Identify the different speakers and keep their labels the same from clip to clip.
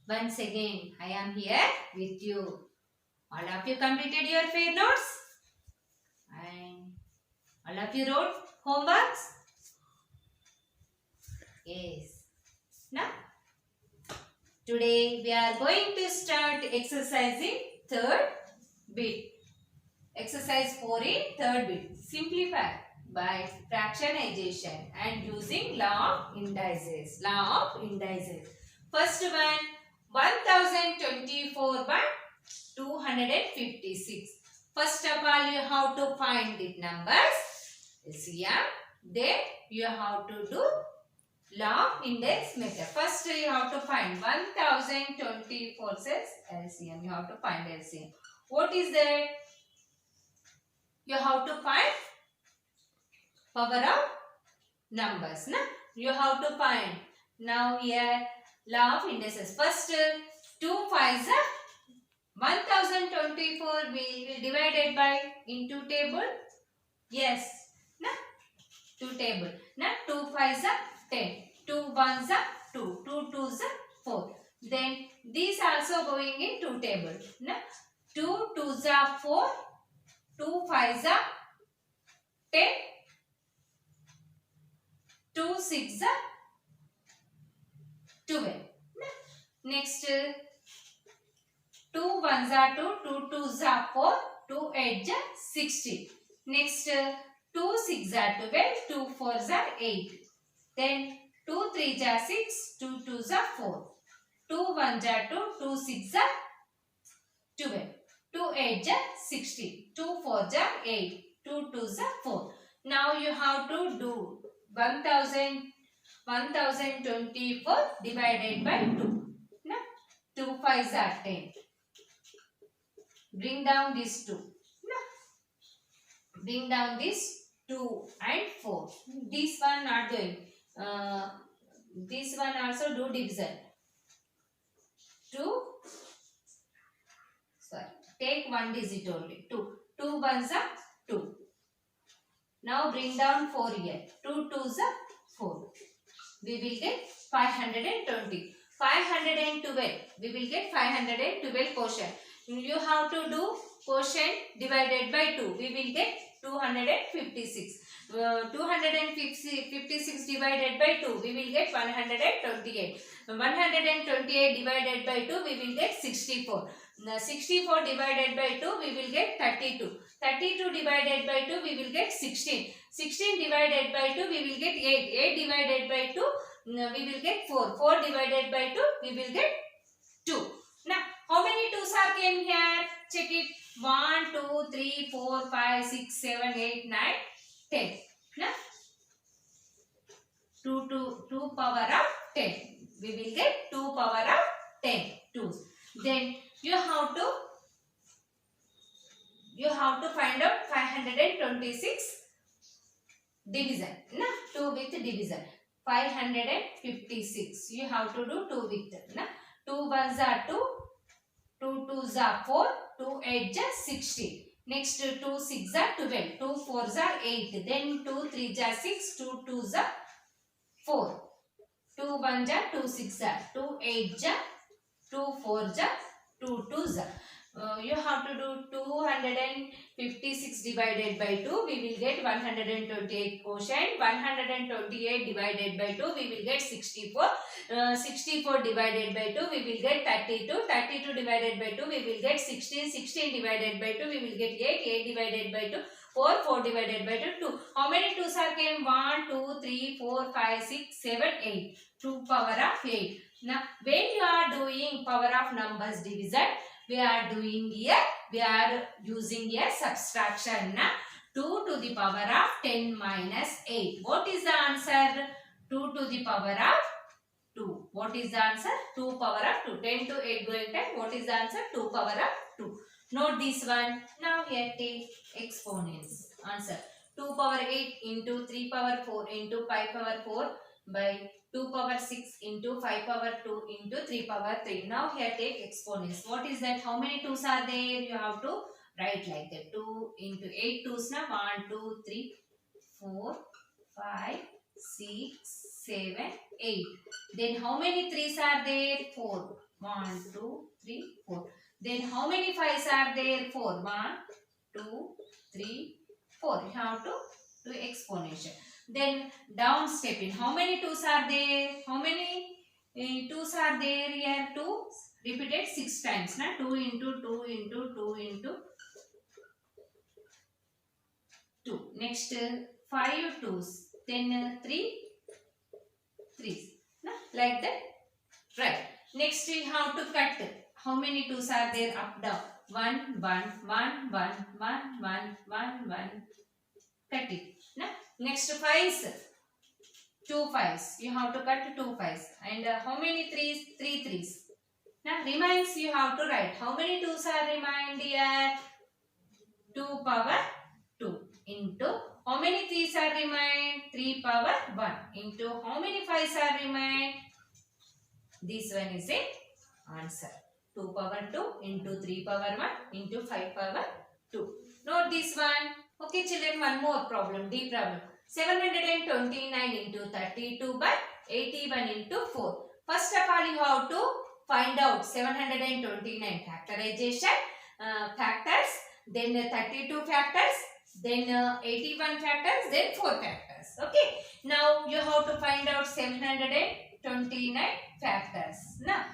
Speaker 1: Once again, I am here with you. All of you completed your fair notes? And all of you wrote homeworks? Yes. Now, today we are going to start exercising third bit. Exercise 4 in third bit. Simplify by fractionization and using law of indices. Law of indices. First one, 1024 by 256. First of all, you have to find the numbers. LCM. Then you have to do law of index method. First, you have to find 1024 says LCM. You have to find LCM. What is that? You have to find power of numbers. Na? You have to find. Now here, law of indices. First, 2 5s are 1024 will be divided by into table. Yes. Na? 2 table. Na? 2 5s are 10. 2 1s are 2. 2 2s are 4. Then these also going in 2 table. Na? 2 2s are 4. 2 5s are 10. 2 6s are 12. Next, 2 1s are 2, 2 2s are 4, 2 8s are 60. Next, 2 6s are 12, 2 4s are 8. Then 2 3s are 6, 2 2s are 4. 2 1s are 2, 2 6s are 12. 2 8s are 60. 2 4s are 8. 2 2s are 4. Now you have to do 1024 divided by 2. No? 2 5s are 10. Bring down this 2. No? Bring down this 2 and 4. This one not doing. This one also do division. 2. Sorry. Take one digit only. 2. 2 ones are 2. Now bring down 4 here. 2 2s are 4. We will get 520. 512. We will get 512 quotient. You have to do quotient divided by 2. We will get 256. 256 divided by 2. We will get 128. 128 divided by 2. We will get 64. 64 divided by 2. We will get 32. 32 divided by 2. We will get 16. 16 divided by 2. We will get 8. 8 divided by 2. We will get 4. 4 divided by 2. We will get 2. Now, how many 2s are came here? Check it. 1, 2, 3, 4, 5, 6, 7, 8, 9, 10. Now, 2 power of 10. We will get 2 power of 10. 2s. Then, you have to find out 526 division. Na? 2 with division. 556. You have to do 2 with. Na? 2 1s are 2. 2 2s are 4. 2 8s are 60. Next 2 6s are 12. 2 4s are 8. Then 2 3s are 6. 2 2s are 4. 2 1s are 2 6s are. 2 8s are 2 4s are 2 2s are. You have to do 256 divided by 2. We will get 128 quotient. 128 divided by 2. We will get 64. 64 divided by 2. We will get 32. 32 divided by 2. We will get 16. 16 divided by 2. We will get 8. 8 divided by 2. 4. 4 divided by 2. 2. How many 2s are came? 1, 2, 3, 4, 5, 6, 7, 8. 2 power of 8. Now, when you are doing power of numbers division, we are doing here, we are using a subtraction. Na? 2 to the power of 10 minus 8. What is the answer? 2 to the power of 2. What is the answer? 2 power of 2. 10 to 8 going time. What is the answer? 2 power of 2. Note this one. Now here take exponents. Answer. 2 power 8 into 3 power 4 into 5 power 4 by 2 power 6 into 5 power 2 into 3 power 3. Now here take exponents. What is that? How many 2s are there? You have to write like that. 2 into 8 2s now. 1, 2, 3, 4, 5, 6, 7, 8. Then how many 3s are there? 4. 1, 2, 3, 4. Then how many 5s are there? 4. 1, 2, 3, 4. You have to do exponential. Then down step in. How many 2s are there? How many 2s are there here? 2 repeated 6 times. Na? 2 into 2 into 2 into 2. Next 5 2s. Then 3 3s. Na? Like that. Right. Next we have to cut. How many 2s are there? Up down. 1 1 1 1 1 1 1 1. Cut it. Na? Next 5s. 2 5s. You have to cut 2 5s. And how many 3s? 3 3s. Now remains you have to write. How many 2s are remained here? 2 power 2 into how many 3s are remained? 3 power 1 into how many 5s are remained? This one is a answer. 2 power 2 into 3 power 1 into 5 power 2. Note this one. Okay children, one more problem. D problem. 729 into 32 by 81 into 4. First of all you have to find out 729 factorization factors, then 32 factors, then 81 factors, then 4 factors. Okay. Now you have to find out 729 factors. Now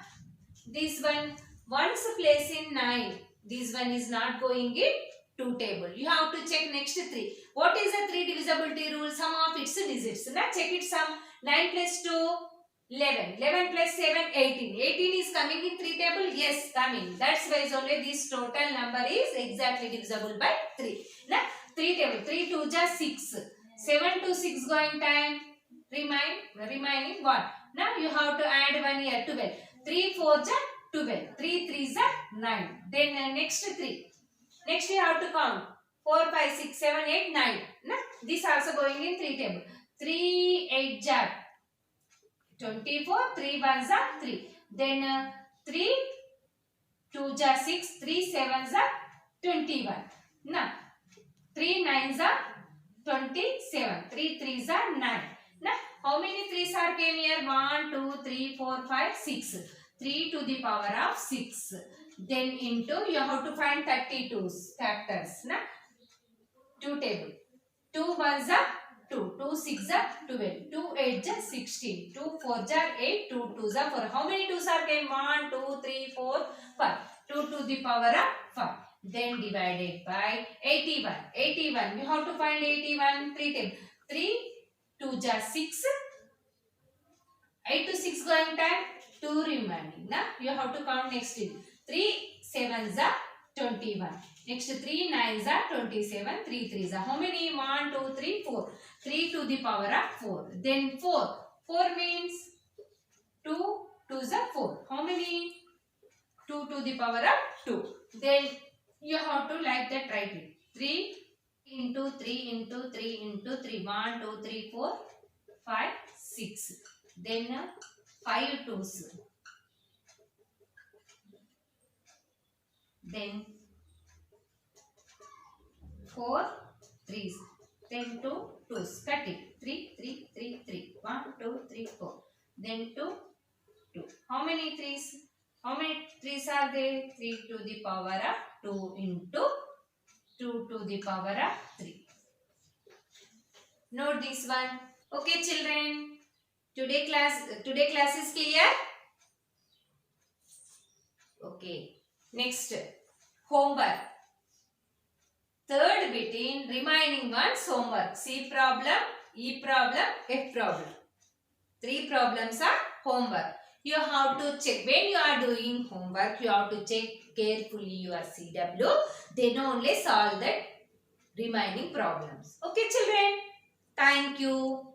Speaker 1: this one, once place in 9, this one is not going in 2 table. You have to check next 3. What is the 3 divisibility rule? Sum of its digits. Now check it sum. 9 plus 2, 11. 11 plus 7, 18. 18 is coming in 3 table? Yes, coming. That's why only this total number is exactly divisible by 3. Now 3 table. 3 2 just 6. 7 to 6 going time. Remaining 1. Now you have to add 1 here, 12. 3 4 just 12. 3 3 is 9. Then next 3. Next we have to count. 4, 5, 6, 7, 8, 9. Now, this also going in 3 table. 3 8 jar 24. 3 1 are 3. Then 3 2 jar 6. 3 7 are 21. Now 3 9 are 27. 3 3 are 9. Now how many 3s are came here? 1 2 3 4 5 6. 3 to the power of 6. Then into you have to find 32's factors. Now 2 table. 2 1s are 2. 2 6 are 12. 2 8 are 16. 2 4 are 8. 2 2s are 4. How many 2s are came? 1 2 3 4 5. 2 to the power of 5. Then divided by 81. 81. You have to find 81. 3 table. 3 2 are 6. 8 to 6 going time. 2 remaining. Now you have to count next. 3 7s are 21. Next 3 9s are 27. 3 3s are how many? 1 2 3 4. 3 to the power of 4. Then 4. 4 means 2 2s are 4. How many? 2 to the power of 2. Then you have to like that write it. 3 into 3 into 3 into 3. 1 2 3 4 5 6. Then 5 2s. Then 4 3s. Then 2 2s. Cut it. 3 3 3 3. 1 2 3 4. Then 2 2. How many 3s? How many 3s are there? 3 to the power of 2 into 2 to the power of 3. Note this one. Okay children. Today class is clear? Okay. Next, homework. Third bit in remaining one's homework. C problem, E problem, F problem. 3 problems are homework. You have to check. When you are doing homework, you have to check carefully your CW. Then only solve the remaining problems. Okay children? Thank you.